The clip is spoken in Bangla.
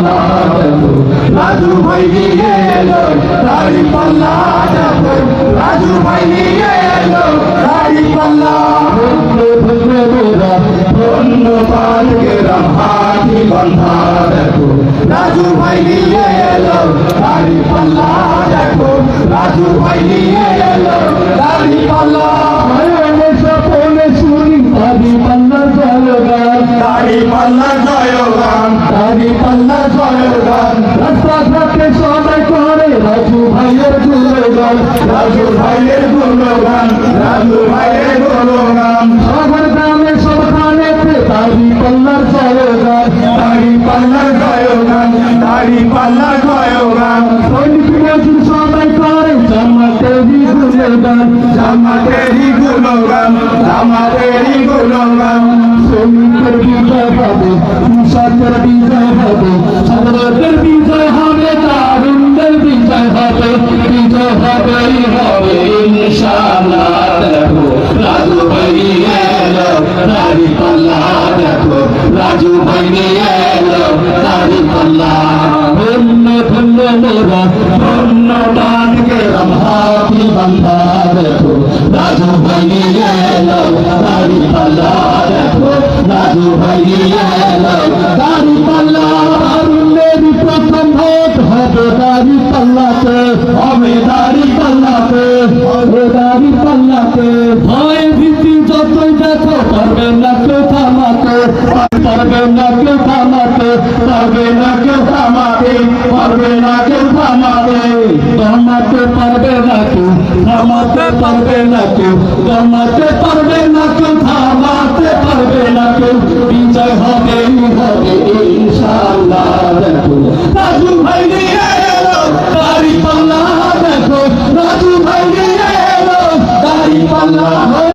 পাল্লা দেখো রাজু ভাই নিয়ে এলো দাড়ি পাল্লা দেখো রাজু ভাই নিয়ে এলো দাড়ি পাল্লা ধন্যবাদ গ্রাম হাতি বান্ধা দেখো রাজু ভাই নিয়ে এলো দাড়ি পাল্লা দেখো রাজু ভাই নিয়ে এলো দাড়ি পাল্লা সপনে শুনি দাড়ি পাল্লা জয়গান দাড়ি পাল্লা জয়গান দাড়ি পাল্লা জয়গান রাস্তাঘাটে সবাই করে রাজু ভাইয়ের গুণগান রাজু ভাইয়ের গুণগান রাজু ভাইয়ের গুণগান শহর গ্রামে সবখানে দাড়ি পাল্লার জয়গান দাড়ি পাল্লার জয়গান দাড়ি পাল্লার জয়গান সৈনিক মজুর সবাই করে জামাতেরই গুণগান জামাতেরই গুণগান জামাতেরই গুণগান শ্রমিকের বিজয় হবে কৃষকের বিজয় হবে সাধারণের বিজয় হবে তারুণদের বিজয় হবে বিজয় হবেই হবে ইনশাআল্লাহ দেখো রাজু ভাই নিয়ে এলো দাড়ি পাল্লা দেখো রাজু ভাই নিয়ে এলো দাড়ি পাল্লা ধন্য ধন্য মোরা ধন্যবাদ গ্রাম হাতি বান্ধা দেখো রাজু ভাই নিয়ে এলো দাড়ি পাল্লা দেখো রাজু ভাই নিয়ে এলো দাড়ি পাল্লা মেরি প্রথম ভোট হবে দাড়ি পাল্লাতে হবে দাড়ি পাল্লাতে হবে দাড়ি পাল্লাতে ভয় ভীতি যতই দেখো পারবে না কেউ থামাতে পারবে না কেউ থামাতে পারবে না কেউ থামাতে পারবে না কেউ থামাতে থামাতে পারবে না কেউ থামাতে পারবে না কেউ থামাতে পারবে না কেউ থামাতে পারবে না কেউ বিজয় হবে হবে ইনশাআল্লাহ দেখো রাজু ভাই